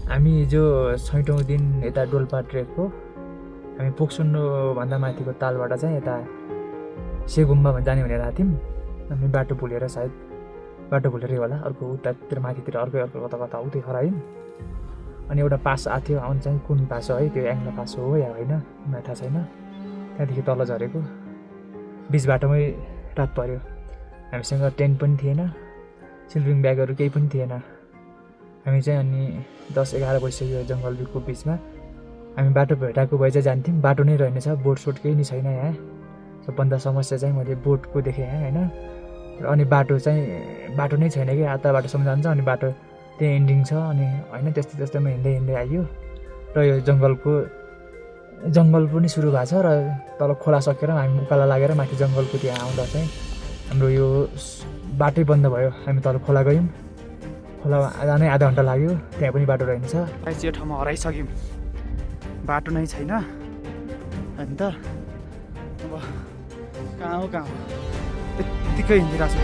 हामी हिजो 6औं दिन यता डोल्पा ट्रेकको हामी पोखसुन्डो भन्दा माथिको तालबाट चाहिँ यता सेगुम्बा जाने भनेर आएको थियौँ। हामी बाटो भुलेर सायद बाटो भुलेरै होला अर्को उतातिर माथितिर अर्को कता उतै हरायौँ। अनि एउटा पास आएको थियो आउनु चाहिँ कुन पास हो है त्यो एङ्ग्ला पास हो या होइन मलाई थाहा छैन। त्यहाँदेखि तल झरेको बिच बाटोमै रात पर्यो। हामीसँग टेन्ट पनि थिएन, स्लिपिङ ब्यागहरू केही पनि थिएन। हामी चाहिँ अनि 10-11 बजिसक्यो जङ्गलको बिचमा। हामी बाटो भेटाएको भए चाहिँ जान्थ्यौँ, बाटो नै रहेनछ, बोट केही नै छैन यहाँ। सबभन्दा समस्या चाहिँ मैले बोटको देखेँ यहाँ होइन। अनि बाटो नै छैन कि आधा बाटोसम्म जान्छ अनि बाटो त्यहाँ एन्डिङ छ अनि होइन त्यस्तैमा हिँड्दै आइयो। र यो जङ्गल पनि सुरु भएको छ र तल खोला सकेर हामी उकालो लागेर माथि जङ्गलको त्यहाँ आउँदा चाहिँ हाम्रो यो बाटै बन्द भयो। हामी तल खोला गयौँ, खोला जानै आधा घन्टा लाग्यो, त्यहाँ पनि बाटो रहेनछ। यो ठाउँमा हराइसक्यौँ, बाटो नै छैन। अन्त अब कहाँ हो त्यत्तिकै हिँडिरहेको छु।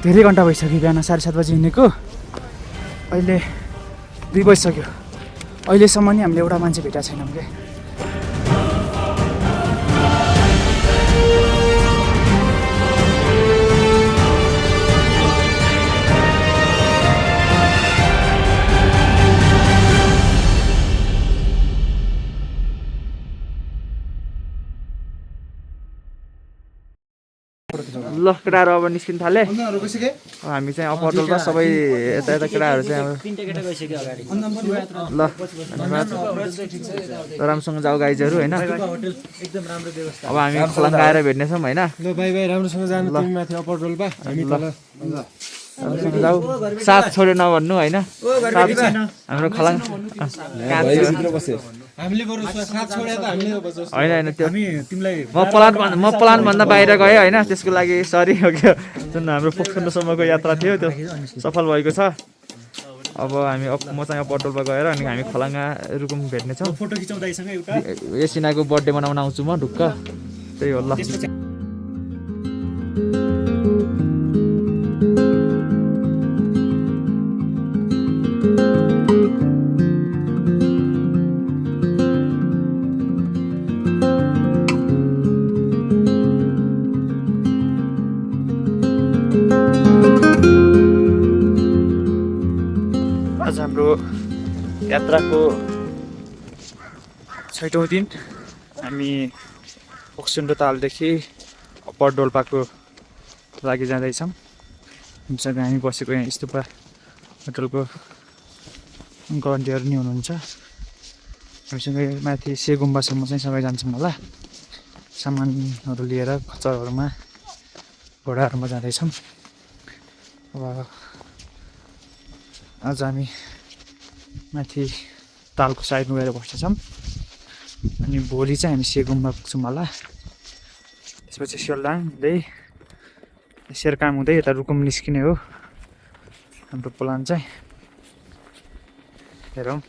धेरै घन्टा भइसक्यो, बिहान 7:30 बजी हिँडेको, अहिले 2 बजिसक्यो। अहिलेसम्म नि हामीले एउटा मान्छे भेटाएको छैनौँ क्या। ल केटाहरू अब निस्किन थाले। हामी चाहिँ अपटोलमा सबै यता केटाहरू चाहिँ अब ल राम्रोसँग जाऊ गाइजहरू होइन। अब हामी खलाङ्गा आएर भेट्नेछौँ होइन। ल भाइ राम्रोसँग जानु तिमी माथि अपटोलमा हामी तल जाऊ, साथ छोड्यो नभन्नु होइन। हाम्रो खलाङ होइन त्यो म प्लानभन्दा बाहिर गएँ होइन, त्यसको लागि सरी हो क्या। जुन हाम्रो पोखसुन्डोसम्मको यात्रा थियो त्यो सफल भएको छ। अब म चाहिँ अपटोलमा गएर अनि हामी खलाङ्गा रुकुम भेट्नेछौँ। एसिनाको बर्थडे मनाउन आउँछु म ढुक्क, त्यही हो ल। आज हाम्रो यात्राको 6औं दिन। हामी पोखसुन्डो तालदेखि अप्पर डोल्पाको लागि जाँदैछौँ। हामीसँग हामी बसेको यहाँ स्तुपा होटलको अङ्कल आन्टीहरू नि हुनुहुन्छ। हामीसँग माथि सेगुम्बासम्म चाहिँ सँगै जान्छौँ होला। सामानहरू लिएर खच्चरहरूमा घोडाहरूमा जाँदैछौँ। अब आज हामी माथि तालको साइडमा गएर बस्नेछौँ अनि भोलि चाहिँ हामी सेगुम्बा पुग्छौँ होला। त्यसपछि स्योलदाङ हुँदै शेरकाम हुँदै यता रुकुम निस्किने हो हाम्रो प्लान चाहिँ। हेरौँ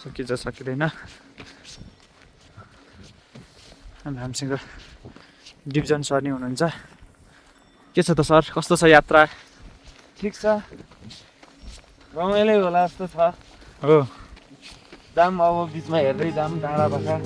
सकिन्छ सकिँदैन। हामीसँग डिभिजन सर नि हुनुहुन्छ। के छ त सर, कस्तो छ यात्रा? ठिक छ, रमाइलो होला जस्तो छ। हो जाम अब बिचमा हेर्दै जाम टाढा पाखा।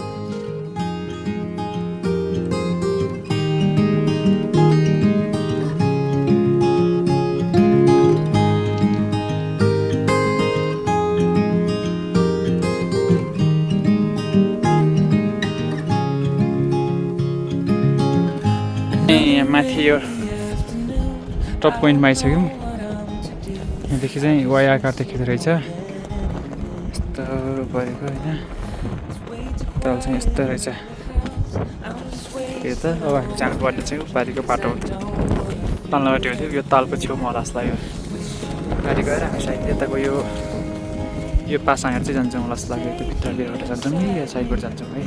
माथि यो टप पोइन्टमा आइसक्यौँ। यहाँदेखि चाहिँ वाइ आकार देख्दो रहेछ, यस्तो परेको होइन। तल चाहिँ यस्तो रहेछ यो त। अब हामी जानुपर्ने चाहिँ बारीको बाटो हुन्छ, तल्लोपट्टि हुन्थ्यो। यो तालको छेउमा होला जस्तो लाग्यो। गाडी गएर हामी साइड यताको यो पासाङहरू चाहिँ जान्छौँ होला जस्तो लाग्यो। त्यो भित्रबाट जान्छौँ कि यो साइडबाट जान्छौँ है।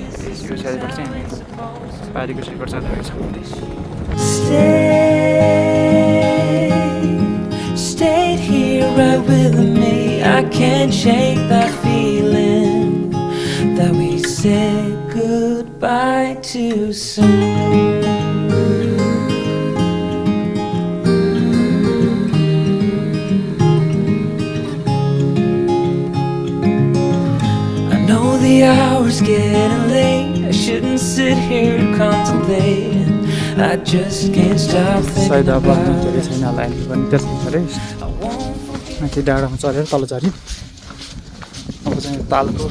यो साइडबाट चाहिँ हामी बारीको साइडबाट जाँदैछौँ। Stayed here right with me. I can't shake that feeling that we said goodbye too soon. I know the hour's getting late. I shouldn't sit here and contemplate. I just can't stop सायद thinking अब about धेरै छैन होला हामी पनि त्यसै गरे I won't forget. माथि डाँडामा चढेर तल झऱ्यौँ अब चाहिँ तालको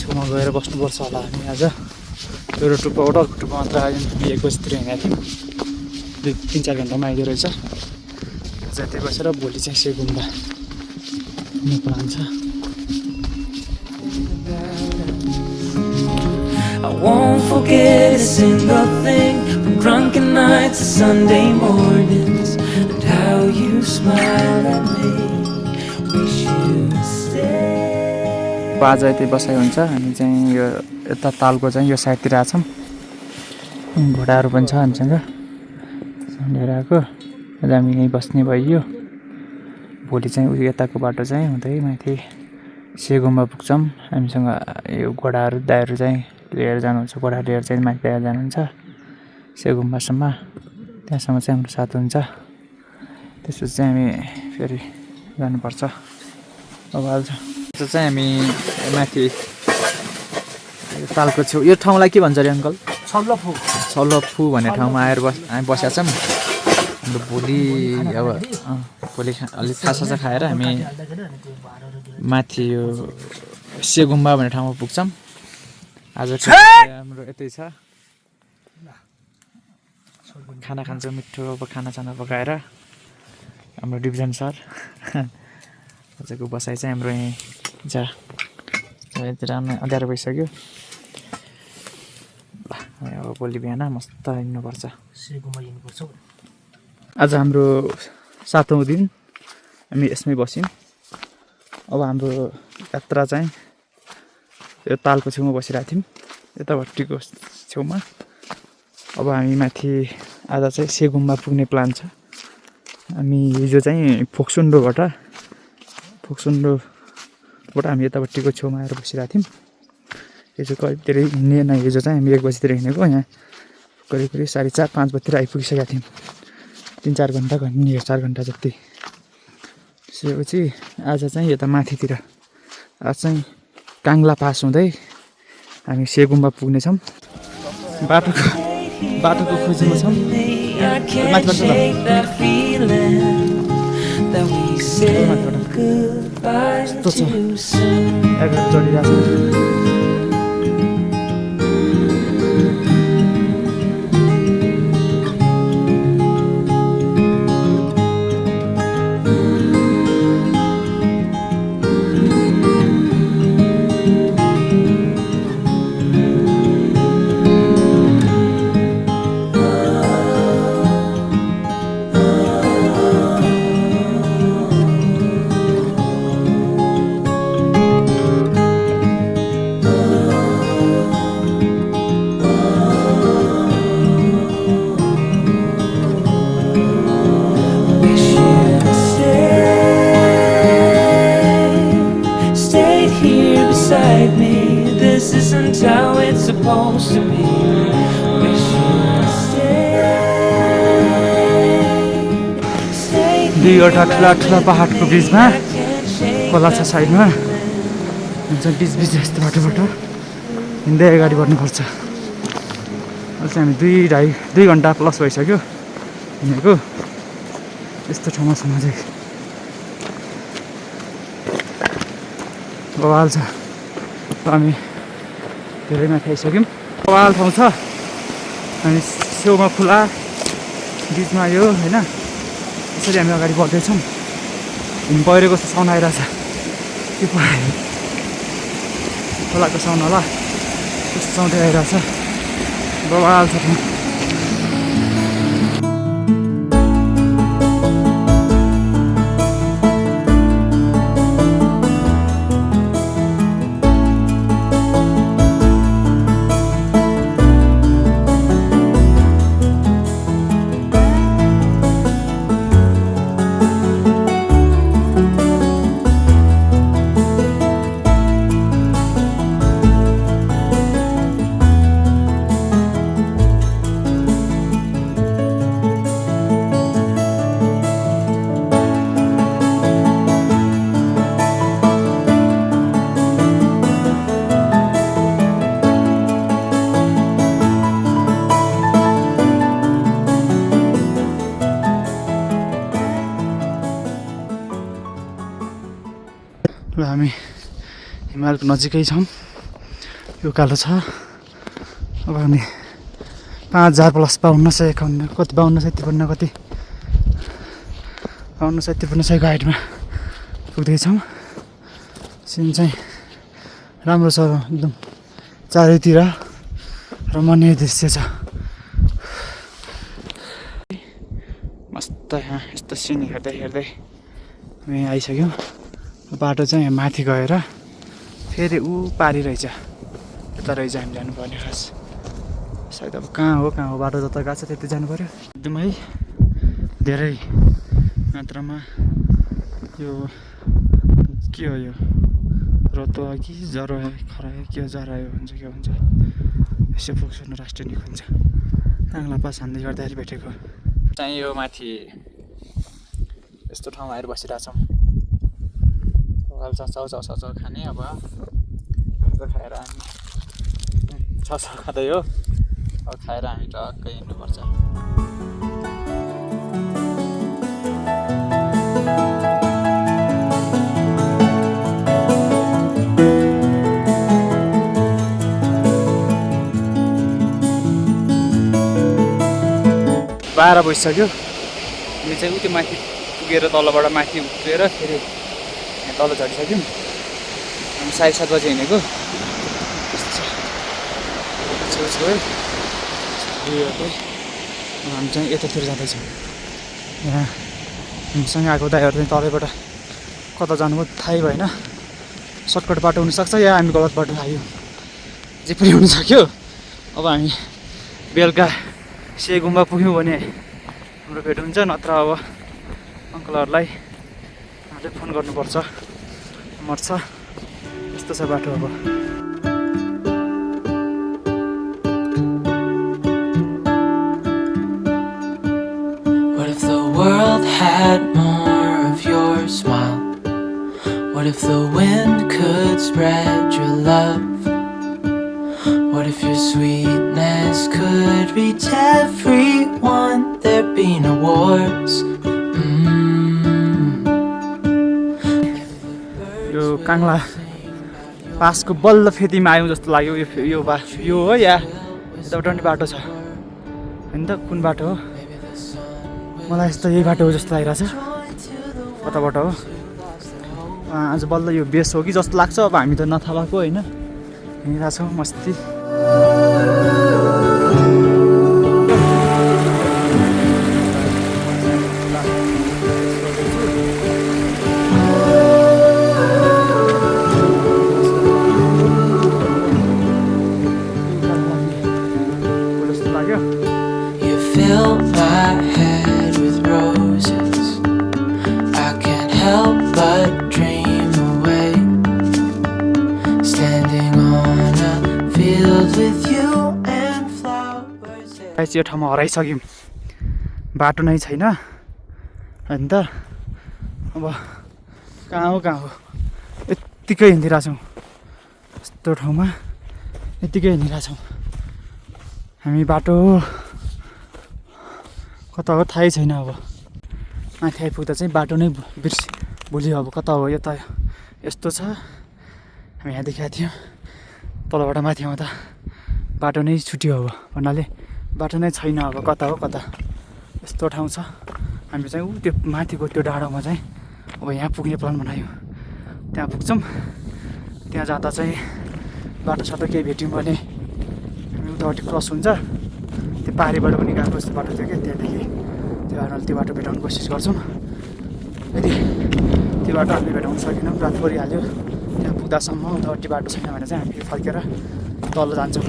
छेउमा गएर बस्नुपर्छ होला हामी आज एउटा टुप्पो होटलको टुप्पो मात्र आयौँ हामी 1 बजीतिर हिँडेको थियौँ 3-4 घन्टामा आइदियो रहेछ त्यहाँ बसेर भोलि चाहिँ से गुम्बा घुम्ने प्लान छ I won't forget a single thing, from drunken nights to Sunday mornings, and how you smile at me. Wish you'd stay. आज यतै बसाइ हुन्छ हामी चाहिँ यो यता तालको चाहिँ यो साइडतिर आछौँ घोडाहरू पनि छ हामीसँग लिएर आएको आज हामी यहीँ बस्ने भइयो भोलि चाहिँ उयो यताको बाटो चाहिँ हुँदै माथि से गुम्बा पुग्छौँ हामीसँग यो घोडाहरू दाइहरू चाहिँ लिएर जानुहुन्छ घोडा लिएर चाहिँ माथि लिएर जानुहुन्छ से गुम्बासम्म त्यहाँसम्म चाहिँ हाम्रो साथ हुन्छ त्यसपछि चाहिँ हामी फेरि जानुपर्छ अब आज चाहिँ हामी माथि तालको छेउ यो ठाउँलाई के भन्छ अरे अङ्कल छल्लफु भन्ने ठाउँमा आएर हामी बसेका छौँ अन्त भोलि अब भोलि अलिक खासा खाएर हामी माथि यो से गुम्बा भन्ने ठाउँमा पुग्छौँ आज हाम्रो यतै छ खाना खान्छौँ मिठो अब खानासाना पकाएर हाम्रो डिभिजन सर आजको बसाइ चाहिँ हाम्रो यहीँ छ यतिर अँध्यारो भइसक्यो अब भोलि बिहान मस्त हिँड्नुपर्छ आज हाम्रो 7औं दिन हामी यसमै बस्यौँ अब हाम्रो यात्रा चाहिँ यो तालको छेउमा बसिरहेको थियौँ यतापट्टिको छेउमा अब हामी माथि आज चाहिँ से गुम्बा पुग्ने प्लान छ हामी हिजो चाहिँ फोक्सोन्डोबाट हामी यतापट्टिको छेउमा आएर बसिरहेको थियौँ हिजो करिब धेरै हिँडेन हिजो चाहिँ हामी 1 बजीतिर हिँडेको यहाँ करिब 4:30-5 बजीतिर आइपुगिसकेका थियौँ 3-4 घन्टा 4 घन्टा जति त्यसपछि आज चाहिँ यता माथितिर आज चाहिँ काङ्ला पास हुँदै हामी से गुम्बा पुग्नेछौँ बाटोको खोजीमा छौँ I can't shake that feeling that we said goodbye too soon. चढिरहेको Wish you'd stayed here beside me. This isn't how it's supposed to be. Wish you'd stayed दुईवटा ठुला पहाडको बिचमा खोला छ साइडमा हुन्छ बिच यस्तो बाटोबाट हिँड्दै अगाडि बढ्नुपर्छ अहिले चाहिँ हामी 2 घन्टा प्लस भइसक्यो हिँडेको यस्तो ठाउँमा छौँ अझै बवाल छ हामी धेरै माथि आइसक्यौँ बवाल ठाउँ छ हामी छेउमा खुला बिचमा यो होइन यसरी हामी अगाडि बढ्दैछौँ हिँड पहिरोको साउन्ड आइरहेछ के पऱ्यो खोलाको साउन्ड होला त्यस्तो साउन्ड आइरहेछ बवाल छ ठाउँ हामी हिमालको नजिकै छौँ। यो उकालो छ। अब हामी 5000 प्लस 52 कति 52 कति 52 हाइटमा पुग्दैछौँ। सिन चाहिँ राम्रो छ एकदम चारैतिर रमणीय दृश्य छ। मस्त यहाँ यस्तो सिन हेर्दै हेर्दै हामी आइसक्यौँ। बाटो चाहिँ यहाँ माथि गएर फेरि ऊ पारि रहेछ, यता रहेछ हामी जानुपर्ने खास। सायद अब कहाँ हो बाटो जता गएको छ त्यति जानु पऱ्यो। एकदमै धेरै मात्रामा यो के हो, यो रतुवा कि जरा खरायो के जरायो भन्छ के भन्छ, यसो पोखसुन राष्ट्रिय निकुञ्ज काङ्ला पास हान्दै गर्दाखेरि भेटेको चाहिँ यो माथि यस्तो ठाउँमा आएर बसिरहेछौँ। चाउ खाने अब खाएर हामी चाउ खाँदै हो। अब खाएर हामी टक्कै हिँड्नुपर्छ। बाह्र बजिसक्यो। हामी चाहिँ उति माथि पुगेर तलबाट माथि उत्रेर फेरि यहाँ तल झरिसक्यौँ। हामी 7:30 बजी हिँडेको। छेउछेउ हामी चाहिँ यतातिर जाँदैछौँ। यहाँ हामीसँग आएको दाइहरू चाहिँ तलैबाट कता जानुभयो थाहै भएन। सर्टकट बाटो हुनसक्छ या हामी गलत बाटो आयो, जे पनि हुनसक्यो। अब हामी बेलुका से गुम्बा पुग्यौँ भने हाम्रो भेट हुन्छ, नत्र अब अङ्कलहरूलाई हामीले फोन गर्नुपर्छ मर्छ। यस्तो छ बाटो अब। What if the world had more of your smile? What if the wind could spread your love? What if your sweetness could reach everyone? There'd be no wars. यो काङ्ला पासको बल्ल फेदीमा आयौँ जस्तो लाग्यो। यो हो या एउटा नि बाटो छ होइन त? कुन बाटो हो? मलाई यस्तो यही बाटो हो जस्तो लागिरहेछ। कताबाट हो? आज बल्ल यो बेस हो कि जस्तो लाग्छ। अब हामी त नथाहा भएको होइन, हिँडिरहेछौँ मस्ती। You fill my head with roses. I can't help but dream away, standing on a field with you and flowers. यो ठाउँमा हराइसक्यौँ, बाटो नै छैन होइन त? अब कहाँ हो यत्तिकै हिँडिरहेछौँ। यस्तो ठाउँमा यत्तिकै हिँडिरहेछौँ हामी। बाटो कता हो थाहै छैन। अब माथि आइपुग्दा चाहिँ बाटो नै भुल्यो। अब कता हो? यो त यस्तो छ। हामी यहाँ देखाएको थियौँ, तलबाट माथि आउँदा बाटो नै छुट्यो। अब भन्नाले बाटो नै छैन। अब कता हो यस्तो ठाउँ छ। हामी चाहिँ त्यो माथिको त्यो डाँडोमा चाहिँ अब यहाँ पुग्ने प्लान बनायौँ। त्यहाँ पुग्छौँ। त्यहाँ जाँदा चाहिँ बाटोसाटो केही भेट्यौँ भने हामी उतापट्टि क्रस हुन्छ। त्यो पारिबाट पनि गएको जस्तो बाटो थियो कि, त्यहाँदेखि त्यो बाटो भेटाउने कोसिस गर्छौँ। यदि त्यो बाटो हामीले भेटाउन सकेनौँ, रात परिहाल्यो, त्यहाँ पुग्दासम्म उतापट्टि बाटो छैन भने चाहिँ हामी फर्केर तल जान्छौँ।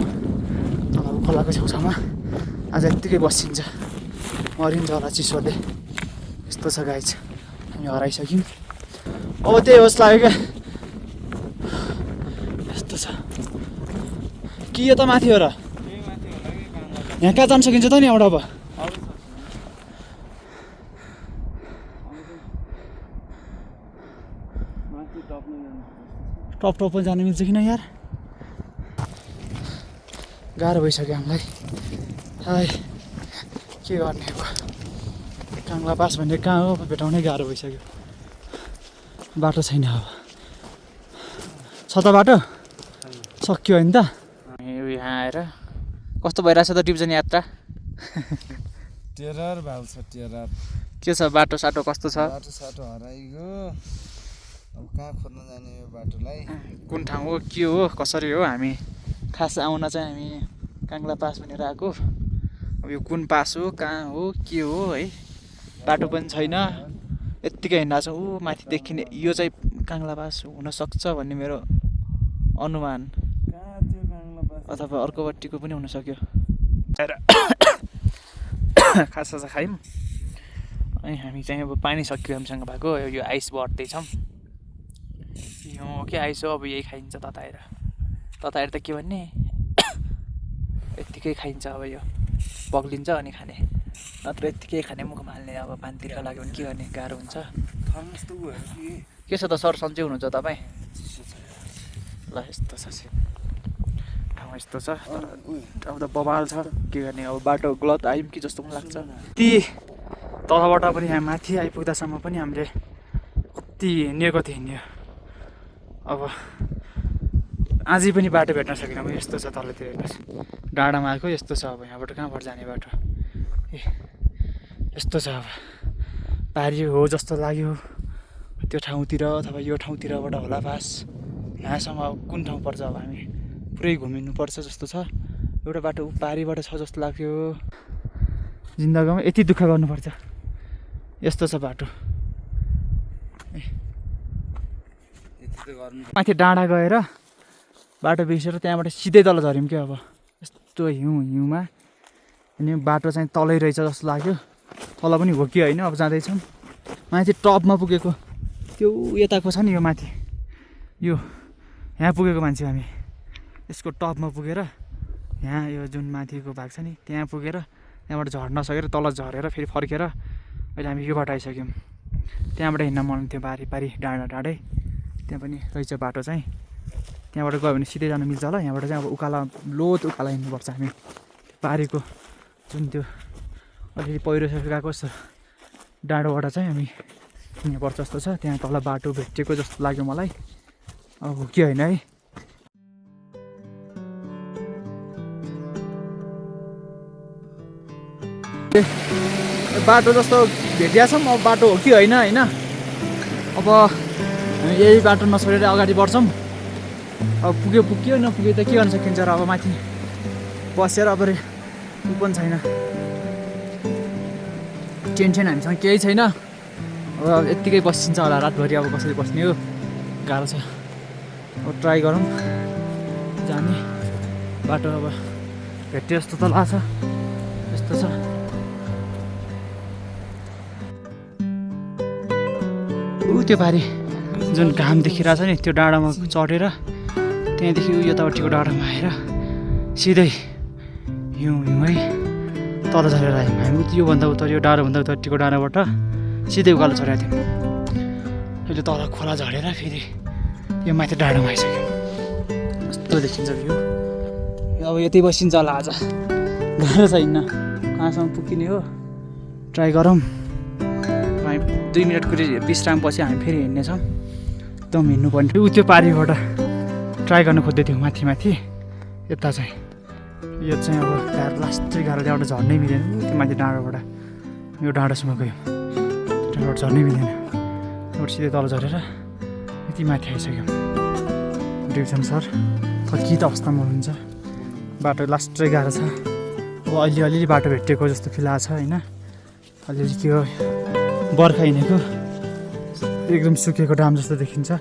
तल खोलाको छेउछाउमा आज यत्तिकै बसिन्छ, मरिन्छ होला चिसोले। यस्तो छ गाइज, हामी हराइसक्यौँ। अब त्यही होस् लाग्यो क्या। यस्तो छ कि यो त माथि हो र? यहाँ कहाँ जान सकिन्छ त नि एउटा? अब टपमा जानु मिल्छ किन यार? गाह्रो भइसक्यो हामीलाई। हाय के गर्ने अब? काङ्ला पास भन्ने कहाँ हो भेटाउनै गाह्रो भइसक्यो। बाटो छैन। अब छ त बाटो सक्यो होइन त यहाँ आएर कस्तो भइरहेछ त डिभिजन यात्रा टेरर भएको छ टेरर के छ बाटो साटो कस्तो छ बाटो साटो हराइगयो अब कहाँ खोज्न जाने यो बाटोलाई कुन ठाउँ हो के हो कसरी हो हामी खास आउन चाहिँ हामी काङ्ला पास भनेर आएको अब यो कुन पास हो कहाँ हो के हो है बाटो पनि छैन यत्तिकै हिँड्दा छ ऊ माथि देखिने यो चाहिँ काङ्ला पास हुनसक्छ भन्ने मेरो अनुमान कहाँ त्यो काङ्ला पास अथवा अर्कोपट्टिको पनि हुनसक्यो खासा चाहिँ खायौँ अनि हामी चाहिँ अब पानी सक्यो हामीसँग भएको यो आइस बढ्दैछौँ यो के आइस हो अब यही खाइन्छ तताएर त के भन्ने यत्तिकै खाइन्छ अब यो पग्लिन्छ अनि खाने नत्र यत्तिकै खाने मुखमा हाल्ने अब पानीतिर लाग्यो भने के गर्ने गाह्रो हुन्छ थर्मस त गयो के छ त सर सन्चै हुनुहुन्छ तपाईँ ल यस्तो छ ठाउँ यस्तो छ तर अब त बबाल छ के गर्ने अब बाटो गलत आयौँ कि जस्तो पनि लाग्छ ती तलबाट पनि यहाँ माथि आइपुग्दासम्म पनि हामीले कति हिँड्यो अब आजै पनि बाटो भेट्न सकेनौँ यस्तो छ तलतिर हेर्नुहोस् डाँडामा आएको यस्तो छ अब यहाँबाट कहाँबाट जाने बाटो ए यस्तो छ अब पारी हो जस्तो लाग्यो त्यो ठाउँतिर अथवा यो ठाउँतिरबाट होला पास यहाँसम्म कुन ठाउँ पर्छ अब हामी पुरै घुमिनुपर्छ जस्तो छ एउटा बाटो पारीबाट छ जस्तो लाग्यो जिन्दगीमा यति दुःख गर्नुपर्छ यस्तो छ बाटो माथि डाँडा गएर बाटो बिर्सेर त्यहाँबाट सिधै तल झऱ्यौँ क्या अब यस्तो हिउँमा अनि बाटो चाहिँ तलै रहेछ जस्तो लाग्यो तल पनि हो कि होइन अब जाँदैछौँ माथि टपमा पुगेको त्यो यताको छ नि यो माथि यो यहाँ पुगेको मान्छे हामी यसको टपमा पुगेर यहाँ यो जुन माथिको भाग छ नि त्यहाँ पुगेर त्यहाँबाट झर्न सकेर तल झरेर फेरि फर्केर अहिले हामी यो बाटो आइसक्यौँ त्यहाँबाट हिँड्न मन थियो पारी डाँडै त्यहाँ पनि रहेछ बाटो चाहिँ त्यहाँबाट गयो भने सिधै जानु मिल्छ होला यहाँबाट चाहिँ अब उकाला हिँड्नुपर्छ हामी पारीको जुन त्यो अलिअलि पहिरो गएको जस्तो डाँडोबाट चाहिँ हामी हिँड्नुपर्छ जस्तो छ त्यहाँ तल बाटो भेटिएको जस्तो लाग्यो मलाई अब के होइन है बाटो जस्तो भेटिया छौँ अब बाटो हो कि होइन अब यही बाटो नछोडेर अगाडि बढ्छौँ अब पुग्यो नपुग्यो त के गर्न सकिन्छ र अब माथि बसेर अब ऊ पनि छैन टेन्सन हामीसँग केही छैन अब यत्तिकै बसिन्छ होला रातभरि अब कसरी बस्ने हो गाह्रो छ अब ट्राई गरौँ जाने बाटो अब भेट्यो जस्तो त लाग्छ यस्तो छ त्यो पारी जुन घाम देखिरहेछ नि त्यो डाँडामा चढेर त्यहाँदेखि यतापट्टिको डाँडामा आएर सिधै हिउँ है तल झरेर आयौँ हामी योभन्दा उता यो डाँडाभन्दा उतापट्टिको डाँडाबाट सिधै उकालो झरेको थियौँ अहिले तल खोला झरेर फेरि यो माथि डाँडामा आइसक्यौँ कस्तो देखिन्छ भ्यू अब यतै बसिन्छ होला आज गाह्रो छ हिँड्न कहाँसम्म पुगिने हो ट्राई गरौँ 2 मिनटको विश्रामपछि हामी फेरि हिँड्नेछौँ एकदम हिँड्नुपर्ने ऊ त्यो पारीबाट ट्राई गर्न खोज्दै थियौँ माथि यता चाहिँ यो चाहिँ अब गाह्रो लास्टै गाह्रो त्यहाँबाट झर्नै मिलेन त्यो माथि डाँडाबाट यो डाँडासम्म गयो त्यहाँबाट झर्नै मिलेन त्यहाँबाट सिधै तल झरेर यति माथि आइसक्यौँ डिभिजन सर थकित अवस्थामा हुनुहुन्छ बाटो लास्टै गाह्रो छ अब अलिअलि बाटो भेटिएको जस्तो फिलहाल छ होइन अलिअलि के हो बर्खा हिँडेको एकदम सुकेको डाम जस्तो देखिन्छ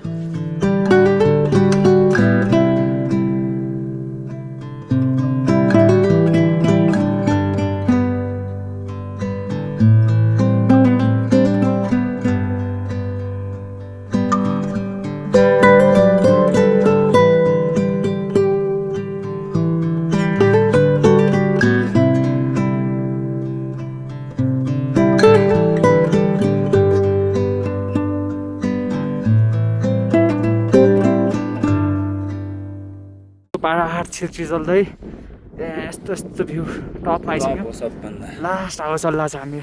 पाहाड छिर्ची चल्दै यस्तो भ्यू टपमा आइसक्यो लास्ट हावा चल्ला छ हामी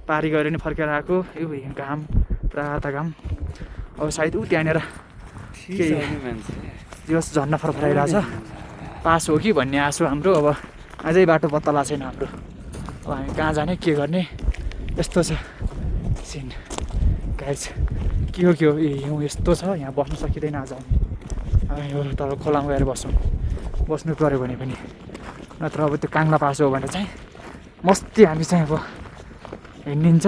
पारी गएर नि फर्केर आएको यो घाम पुरा त घाम अब सायद ऊ त्यहाँनिर दिवस झर्न फरफराइरहेछ। पास हो कि भन्ने आशा हाम्रो। अब अझै बाटो पत्ता लाग्छ छैन हाम्रो। अब हामी कहाँ जाने के गर्ने यस्तो छ सिन गाइस। के हो हिउँ यस्तो छ, यहाँ बस्नु सकिँदैन आज हामी। यो तर खोलामा गएर बस्नु पऱ्यो भने पनि, नत्र अब त्यो काङ्ला पास हो भने चाहिँ मस्ती हामी चाहिँ अब हिँडिन्छ,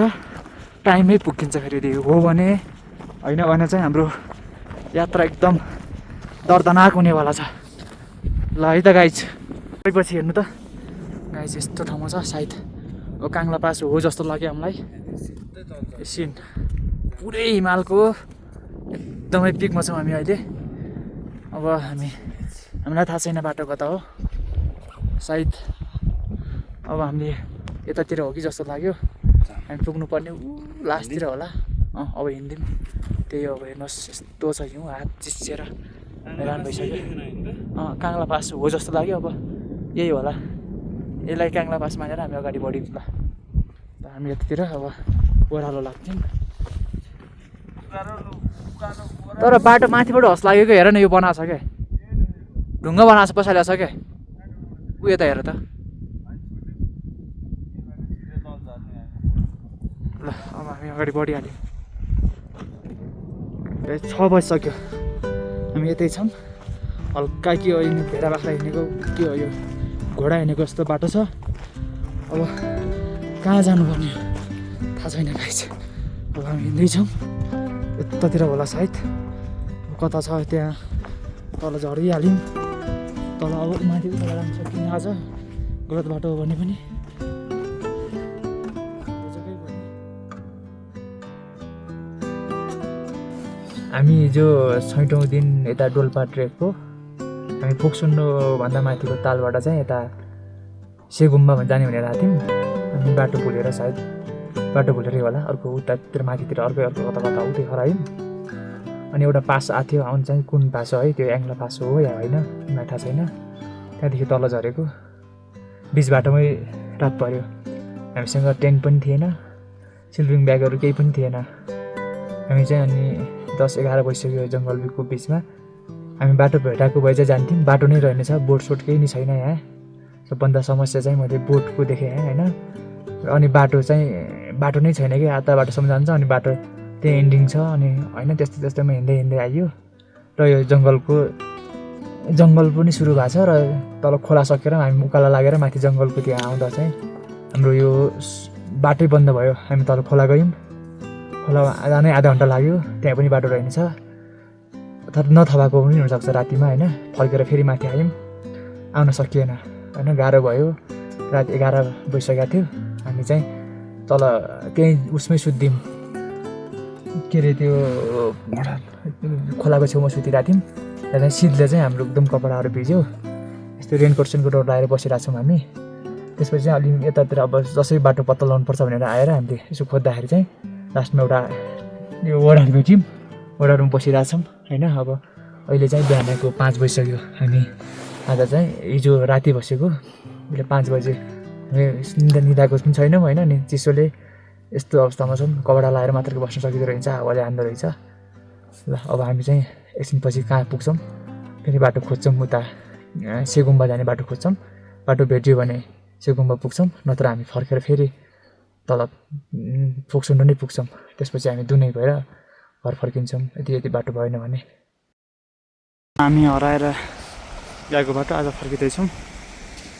टाइमै पुगिन्छ फेरि। त्यो हो भने होइन भने चाहिँ हाम्रो यात्रा एकदम दर्दनाक हुनेवाला छ। ल है त गाइज, पछि हेर्नु त गाइज यस्तो ठाउँमा छ सायद अब काङ्ला पास हो जस्तो लाग्यो हामीलाई। सिन पुरै हिमालको एकदमै पिकमा छौँ हामी अहिले। अब हामीलाई थाहा छैन बाटो कता हो, सायद अब हामीले यतातिर हो कि जस्तो लाग्यो। हामी पुग्नुपर्ने लास्टतिर होला। अब हिँड्यौँ त्यही हो। अब हेर्नुहोस् यस्तो छ हिउँ, हात चिस्सिएर हैरान भइसक्यो। काङ्ला पास हो जस्तो लाग्यो। अब यही होला, यसलाई काङ्ला पास मानेर हामी अगाडि बढ्यौँ। ल हामी यतातिर अब ओह्रालो लाग्थ्यौँ। तर बाटो माथिबाट हस लागेको हेर न, यो बनाएको छ क्या, ढुङ्गा बनाएको छ पछाडि छ क्या। उयो त हेर त। ल अब हामी अगाडि बढिहाल्यौँ। 6 बजिसक्यो, हामी यतै छौँ। हल्का के हो भेडा बाख्रा हिँडेको के हो यो घोडा हिँडेको जस्तो बाटो छ। अब कहाँ जानुपर्ने थाहा छैन गाइस। अब हामी हिँड्दैछौँ, यतातिर होला सायद। कता छ त्यहाँ तल झरिहाल्यौँ। तल अब माथि उता जानु सकिन्न आज, गलत बाटो हो भने पनि। हामी हिजो 6औँ दिन यता डोल्पा ट्रेकको हामी पोखसुन्डोभन्दा माथिको तालबाट चाहिँ यता सेगुम्बा जाने भनेर आएको थियौँ। हामी बाटो भुलेर सायद बाटो भुलेरै होला, अर्को उतातिर माथितिर अर्को कता कता उतै खरायौँ। अनि एउटा पास आएको थियो, आउनु चाहिँ कुन पास हो है, त्यो एङ्ग्ला पास हो या होइन मलाई थाहा छैन। त्यहाँदेखि तल झरेको बिच बाटोमै रात पऱ्यो। हामीसँग टेन्ट पनि थिएन, स्लिपिङ ब्यागहरू केही पनि थिएन। हामी चाहिँ अनि 10-11 बजिसक्यो जङ्गलको बिचमा। हामी बाटो भेटाएको भए चाहिँ जान्थ्यौँ, बाटो नै रहेनछ, बोट सोट केही नै छैन यहाँ। सबभन्दा समस्या चाहिँ मैले बोटको देखेँ होइन। अनि बाटो नै छैन कि, आधा बाटोसम्म जान्छ अनि बाटो त्यहाँ एन्डिङ छ। अनि होइन त्यस्तोमा हिँड्दै आइयो र यो जङ्गल पनि सुरु भएको छ र तल खोला सकेर हामी उकालो लागेर माथि जङ्गलको त्यहाँ आउँदा चाहिँ हाम्रो यो बाटै बन्द भयो। हामी तल खोला गयौँ, खोला जानै आधा घन्टा लाग्यो, त्यहाँ पनि बाटो रहेनछ। अर्थात् नथपाएको पनि हुनसक्छ रातिमा होइन। फर्केर फेरि माथि आयौँ, आउन सकिएन होइन, गाह्रो भयो। राति 11 बजिसकेको थियो। हामी चाहिँ तल त्यहीँ उसमै सुत्थ्यौँ, के अरे त्यो खोलाको छेउमा सुतिरहेको थियौँ। त्यहाँदेखि शीतले चाहिँ हाम्रो एकदम कपडाहरू भिज्यो। यस्तो रेनकोट लगाएर बसिरहेको छौँ हामी। त्यसपछि चाहिँ अलि यतातिर अब जसरी बाटो पत्ता लगाउनुपर्छ भनेर आएर हामीले यसो खोज्दाखेरि चाहिँ लास्टमा एउटा यो ओह्रालो भेट्यौँ। ओह्रालोमा बसिरहेछौँ होइन। अब अहिले चाहिँ बिहानको 5 बजिसक्यो। हामी आज चाहिँ हिजो राति बसेको, अहिले 5 बजे निदाएको पनि छैनौँ होइन। नि चिसोले यस्तो अवस्थामा छौँ, कपडा लगाएर मात्र बस्नु सकिँदो रहेछ, हावाले हान्दो रहेछ। ल अब हामी चाहिँ एकछिनपछि कहाँ पुग्छौँ, फेरि बाटो खोज्छौँ, उता सेगुम्बा जाने बाटो खोज्छौँ। बाटो भेट्यो भने सेगुम्बा पुग्छौँ, नत्र हामी फर्केर फेरि तल पोखसुन्डो नै पुग्छौँ। त्यसपछि हामी दुनै भएर घर फर्किन्छौँ यति बाटो भएन भने। हामी हराएर गएको बाटो आज फर्किँदैछौँ।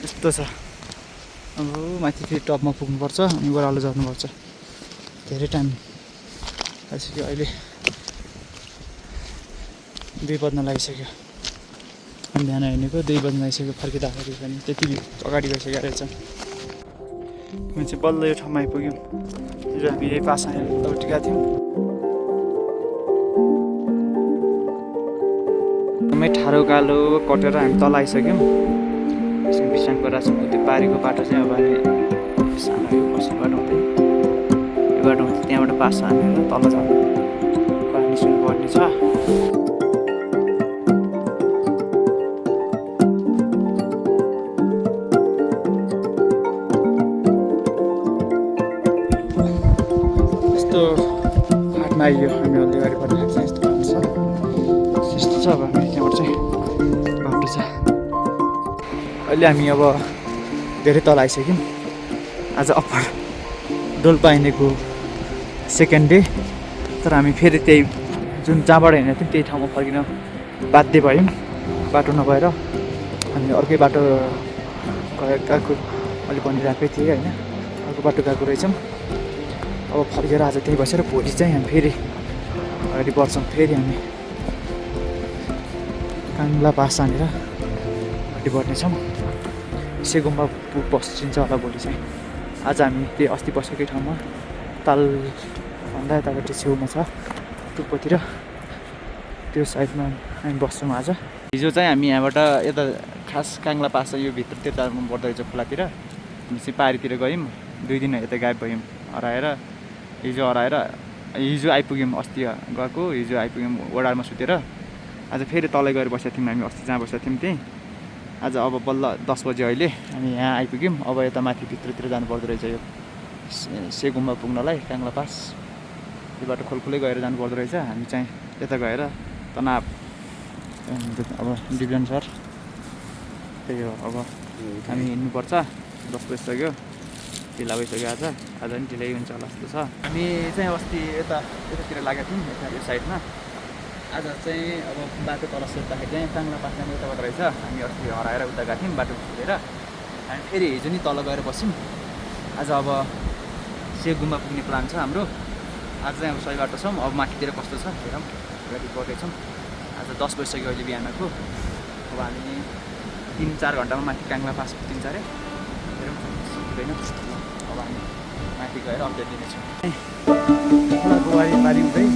यस्तो छ, अब माथि फेरि टपमा पुग्नुपर्छ अनि ओह्रालो झर्नुपर्छ। धेरै टाइम भइसक्यो, अहिले 2 बज्न लागिसक्यो। हामी बिहान हिँडेको 2 बज्न लागिसक्यो, फर्किँदाखेरि पनि त्यति अगाडि गइसकेको रहेछ। हामी चाहिँ बल्ल यो ठाउँमा आइपुग्यौँ। हिजो हामी यही पास आएर उठेका थियौँ। एकदमै ठाडो कालो कटेर हामी तल आइसक्यौँ। यसमा बिसाङ गरेर छौँ। त्यो पारीको बाटो चाहिँ अब हामी सानो यो बस्ने बाटो हुँदै यो बाटो हुँदै त्यहाँबाट पास हानेर तल जानु निस्किनु पर्ने छ। यस्तो घाटमा आइयो हामी अलि अगाडि बढ्दाखेरि चाहिँ यस्तो घाट छ। यस्तो छ। अब हामी त्यहाँबाट चाहिँ अहिले हामी अब धेरै तल आइसक्यौँ। आज अप्पर डोल्पा हिँडेको सेकेन्ड डे, तर हामी फेरि त्यही जुन जहाँबाट हिँडेको थियौँ त्यही ठाउँमा फर्किन बाध्य भयौँ। बाटो नभएर हामी अर्कै बाटो गएको मैले भनिरहेकै थिएँ होइन, अर्को बाटो गएको रहेछौँ। अब फर्केर आज त्यही बसेर भोलि चाहिँ हामी फेरि अगाडि बढ्छौँ। फेरि हामी काङ्ला पास हानेर अगाडि बढ्नेछौँ। से गुम्बा पस्चिन्छ होला भोलि चाहिँ। आज हामी त्यही अस्ति बसेकै ठाउँमा तालभन्दा यतापट्टि छेउमा छ टुप्पोतिर, त्यो साइडमा हामी बस्छौँ आज। हिजो चाहिँ हामी यहाँबाट यता खास काङ्ला पास यो भित्र त्यता पर्दो रहेछ खोलातिर, हामी चाहिँ पारीतिर गयौँ। 2 दिन यता गायब भयौँ, हिजो आइपुग्यौँ। अस्ति गएको हिजो आइपुग्यौँ ओडारमा सुतेर। आज फेरि तलै गएर बसेको थियौँ हामी, अस्ति जहाँ बसेको थियौँ त्यहीँ। आज अब बल्ल 10 बजे अहिले हामी यहाँ आइपुग्यौँ। अब यता माथि भित्रतिर जानुपर्दो रहेछ यो से गुम्बा पुग्नलाई काङ्ला पास। यो बाटो खोलखोलै गएर जानुपर्दो रहेछ। हामी चाहिँ यता गएर तनाव अब डिभिजन सर त्यही हो। अब हामी हिँड्नुपर्छ, 10 बजिसक्यो, ढिला भइसक्यो। आज पनि ढिलै हुन्छ होला जस्तो छ। हामी चाहिँ अस्ति यतातिर लागेको थियौँ, यता यो साइडमा। आज चाहिँ अब बाटो तल सोद्धाखेरि चाहिँ काङ्ला पास जाने उताबाट रहेछ। हामी अस्ति हराएर उता गएको थियौँ बाटो छुटेर। हामी फेरि हिजो नि तल गएर बस्यौँ। आज अब से गुम्बा पुग्ने प्लान छ हाम्रो। आज चाहिँ अब सही बाटो छौँ। अब माथितिर कस्तो छ हेरौँ, अगाडि बढ्दैछौँ। आज 10 बजिसक्यो अहिले बिहानको। अब हामी 3-4 घन्टामा माथि काङ्ला पास पुग्छौँ अरे, हेरौँ पुग्दैन। अब हामी माथि गएर अपडेट दिनेछौँ। खोलाको बारी हुँदै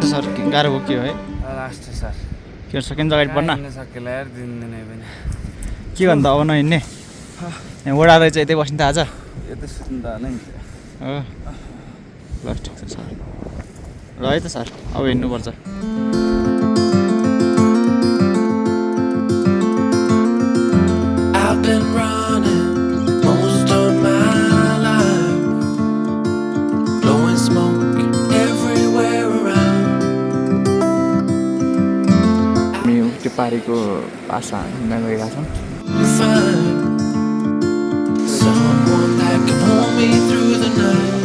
सर गाह्रो हो के हो है लास्ट सर के सेकेन्ड अगाडि बढ्न सकेला यार दिँदैन पनि के भन्दा अब नहिँड्ने यहाँ ओडा रहेछ यतै बस्ने त आज यो त सुन्दा नै हो। ल ठिक छ सर, ल है त सर अब हिँड्नुपर्छ। I've been running most of my life, blowing smoke everywhere around. हामी त्यो पारीको पासा हिँड्न गइरहेको छौँ। Find someone that can hold me through the night.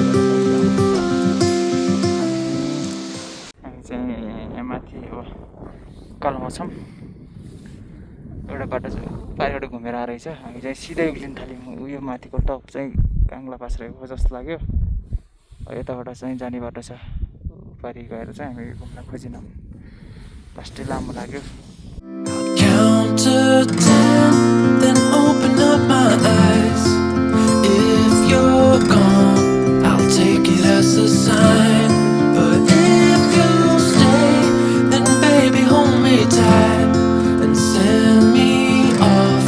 हामी चाहिँ यहाँ माथि अब कलमा छौँ। एउटा बाटो चाहिँ पारिबाट घुमेर आएर रहेछ। हामी चाहिँ सिधै उक्लिन थाल्यौँ। उयो माथिको टप चाहिँ काङ्ला पास रहेको जस्तो लाग्यो। यताबाट चाहिँ जाने बाटो छ, पारि गएर चाहिँ हामी घुम्न खोजिनौँ। लास्टै लामो लाग्यो। I'll count to 10, then open up my eyes. If you're gone, I'll take it as a sign. But if you stay, then baby hold me tight and send me off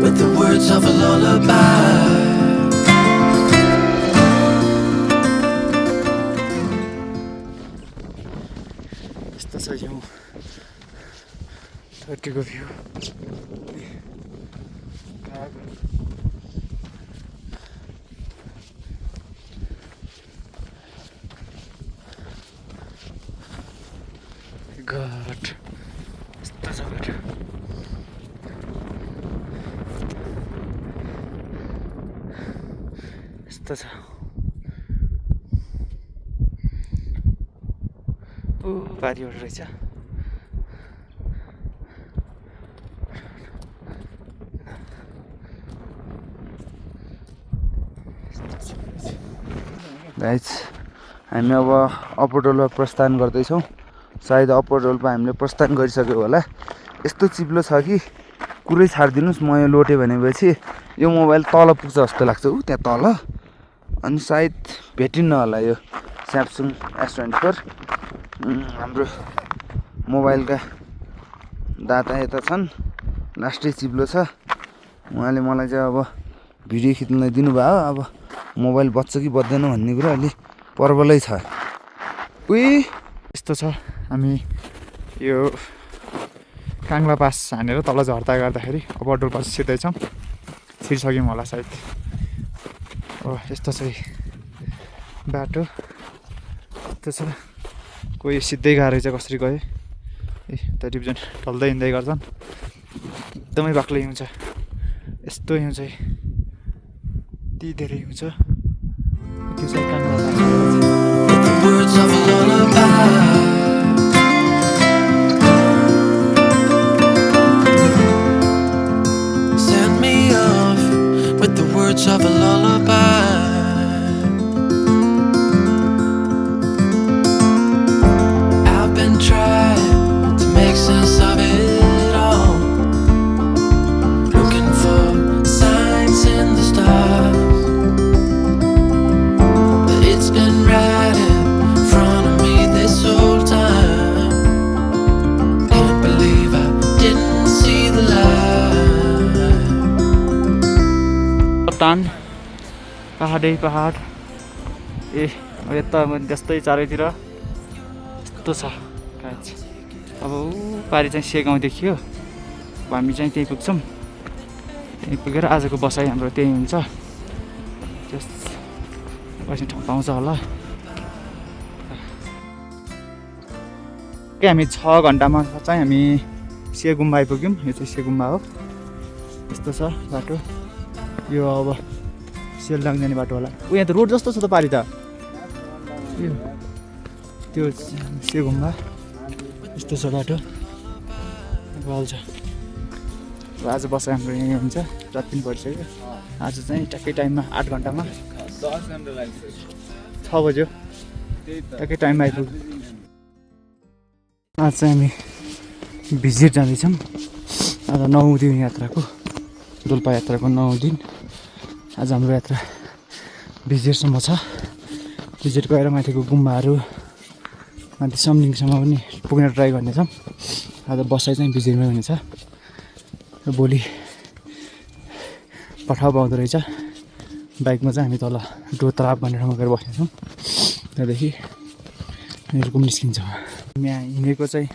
with the words of a lullaby. यस्तो छ यो टर्कीको view. घाट यस्तो छ घाट। यस्तो छ पारिबाट रहेछ। Guys हामी अब अप्पर डोल्पा प्रस्थान गर्दैछौँ। सायद अप्पर डोल्पा हामीले प्रस्थान गरिसक्यो होला। यस्तो चिप्लो छ कि कुरै छाडिदिनुहोस्, म यो लोटेँ भनेपछि यो मोबाइल तल पुग्छ जस्तो लाग्छ ऊ त्यहाँ तल। अनि सायद भेटिन्न होला यो स्यामसङ S24। हाम्रो मोबाइलका दाता यता छन्, लास्टै चिप्लो छ। उहाँले मलाई चाहिँ अब भिडियो खिच्नलाई दिनुभयो। अब मोबाइल बच्छ कि बच्दैन भन्ने कुरा अलि पर्वलै छ। उही यस्तो छ। हामी यो काङ्ला पास हानेर तल झर्ता गर्दाखेरि अप्पर डोल्पा सिधै छौँ। छिरिसक्यौँ होला सायद। यस्तो छ बाटो, यस्तो छ। कोही सिधै गएको रहेछ, कसरी गयो ए त डिभिजन ढल्दै हिँड्दै गर्छन्। एकदमै बाक्लो हिउँ छ, यस्तो हिउँ चाहिँ यति धेरै हिउँ छ। त्यो चाहिँ काम The words of a lullaby. Send me off with the words of a lullaby. I've been trying to make sense of it all, looking for signs in the stars. But it's been right in front of me this whole time. Can't believe I didn't see the light. चट्टान, पहाडै पहाड। ए यता त्यस्तै चारैतिर यस्तो छ काज। अब पारि चाहिँ सेगाउँ देखियो। अब हामी चाहिँ त्यहीँ पुग्छौँ। त्यहीँ पुगेर आजको बसाइ हाम्रो त्यही हुन्छ। त्यस बस्ने ठाउँ पाउँछ होला। के हामी 6 घन्टामा चाहिँ हामी से गुम्बा आइपुग्यौँ। यो चाहिँ से गुम्बा हो। यस्तो छ बाटो। यो अब सेलडाङ जाने बाटो होला। यहाँ त रोड जस्तो छ त पारि त। यो त्यो से गुम्बा यस्तो छ बाटो। गल छ। अब आज बसाइ हाम्रो यहीँ हुन्छ। रात पनि परिसक्यो। आज चाहिँ ट्याक्कै टाइममा 8 घन्टामा 6 बज्यो। ट्याक्कै टाइममा आइपुग्यो। आज चाहिँ हामी भिजिट जाँदैछौँ। आज 9 दिन यात्राको, डोल्पा यात्राको 9 दिन। आज हाम्रो यात्रा भिजिटसम्म छ। भिजिट गएर माथिको गुम्बाहरू, माथि समलिङसम्म पनि पुग्न ट्राई गर्नेछौँ। आज बसाइ चाहिँ भिजिटमै हुनेछ। र भोलि पठाउ पाउँदो रहेछ। बाइकमा चाहिँ हामी तल डोतराप भन्ने ठाउँमा गएर बस्नेछौँ। त्यहाँदेखि हामीहरूको पनि निस्किन्छौँ। यहाँ हिँडेको चाहिँ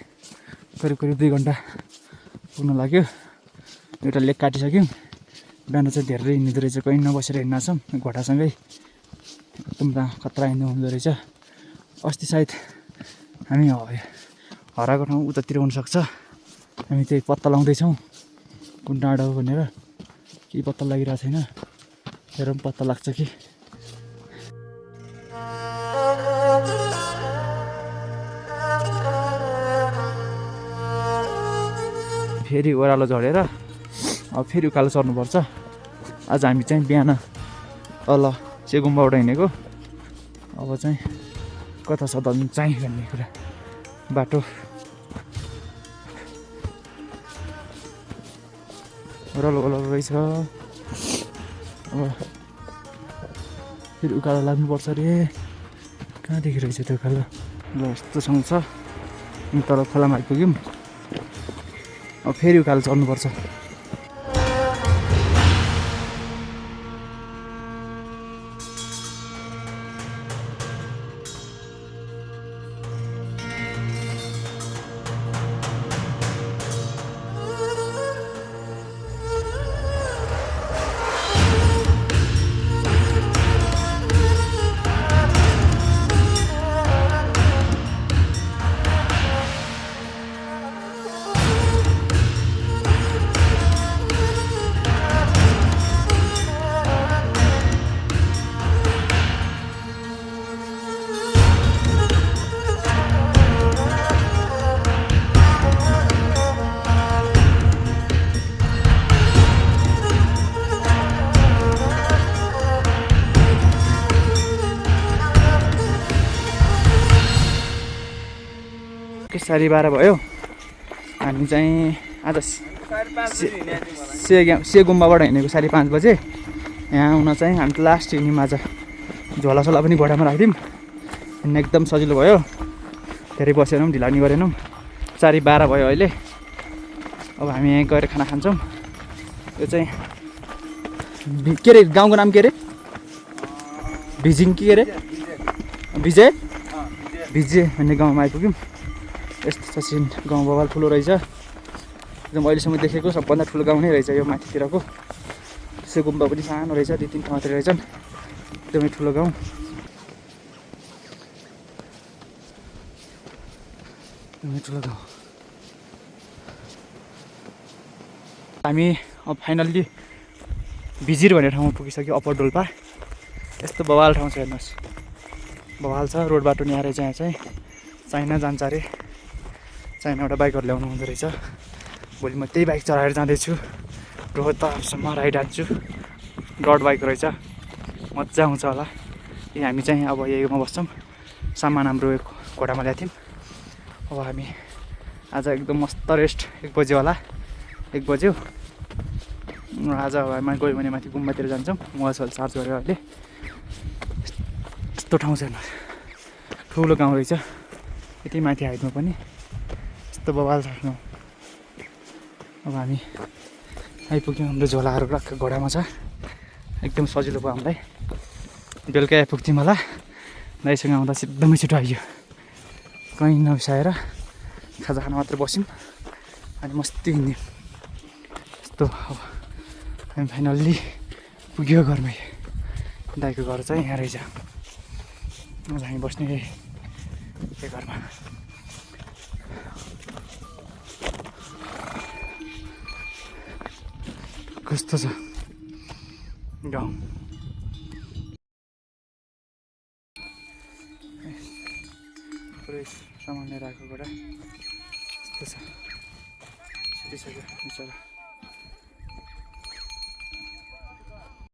करिब 2 घन्टा पुग्न लाग्यो। एउटा लेक काटिसक्यौँ। बिहान चाहिँ धेरै हिँड्दो रहेछ। कहीँ नबसेर हिँड्न छौँ घोडासँगै। एकदम खतरा हिँड्नु हुँदो रहेछ। अस्ति सायद हामी हराएको ठाउँ उतातिर हुनसक्छ। हामी त्यही पत्ता लगाउँदैछौँ कुन डाँडा हो भनेर। केही पत्ता लागिरहेको छैन। हेरौँ पत्ता लाग्छ कि। फेरि ओह्रालो झरेर अब फेरि उकालो सर्नुपर्छ। आज हामी चाहिँ बिहान तल सेगुम्बाबाट हिँडेको। अब चाहिँ कता छ त चाहिँ भन्ने कुरा बाटो। ओह्रालो ओह्रालो रहेछ। अब फेरि उकालो लाग्नुपर्छ अरे। कहाँदेखि रहेछ त्यो उकालो? ल यस्तोसँग छ। तल खोलामा आइपुग्यौँ। अब फेरि उकालो चढ्नुपर्छ। साढे 12 भयो। हामी चाहिँ आज से गुम्बाबाट हिँडेको 5:30 बजे। यहाँ आउन चाहिँ हामी लास्ट हिँड्यौँ। आज झोलासोला पनि घोडामा राखिदिउँ। हिँड्न एकदम सजिलो भयो। धेरै बसेनौँ, ढिला पनि गरेनौँ। 12:30 भयो अहिले। अब हामी यहाँ गएर खाना खान्छौँ। यो चाहिँ के अरे गाउँको नाम के अरे? भिजिङ के अरे? विजय भन्ने गाउँमा आइपुग्यौँ। यस्तो छ सिन। गाउँ बवाल ठुलो रहेछ। एकदम अहिलेसम्म देखेको सबभन्दा ठुलो गाउँ नै रहेछ यो माथितिरको। से गुम्बा पनि सानो रहेछ। 2-3 ठाउँतिर रहेछन्। एकदमै ठुलो गाउँ। एकदमै ठुलो गाउँ। हामी अब फाइनल्ली भिजिर भन्ने ठाउँमा पुगिसक्यो, अप्पर डोल्पा। यस्तो बवाल ठाउँ छ हेर्नुहोस्, बवाल छ। रोड बाटो नि आएर चाहिँ चाइना जान्छ अरे, चाइनाबाट बाइकहरू ल्याउनु हुँदो रहेछ। भोलि म त्यही बाइक चलाएर जाँदैछु, रोहतसम्म राइड हान्छु। डट बाइक रहेछ, मजा आउँछ होला। हामी चाहिँ अब यहीमा बस्छौँ। सामान हाम्रो घोडामा ल्याएको थियौँ। अब हामी आज एकदम मस्त रेस्ट, 1 बज्यो होला, 1 बज्यो। आज हामी गयो भने माथि गुम्बातिर जान्छौँ। मोबाइल चार्ज गरेर अहिले। यस्तो ठाउँ छ हेर्नुहोस्, ठुलो गाउँ रहेछ। यति माथि हाइटमा पनि यस्तो बवाल छ। अब हामी आइपुग्यौँ। हाम्रो झोलाहरू टक्क घोडामा छ, एकदम सजिलो भयो हामीलाई। बेलुका आइपुग्थ्यौँ होला, दाइसँग आउँदा एकदमै छिटो आइयो। कहीँ नबिसाएर खाजा खान मात्र बस्यौँ अनि मस्ती हिँड्यौँ। यस्तो अब हामी फाइनल्ली पुग्यो घरमै। दाइको घर चाहिँ यहाँ रहेछ। आज हामी बस्ने यही घरमा। कस्तो छ गाउँ। पुरै सामान लिएर आएको घोडा यस्तो छ, सुतिसक्यो बिचरा।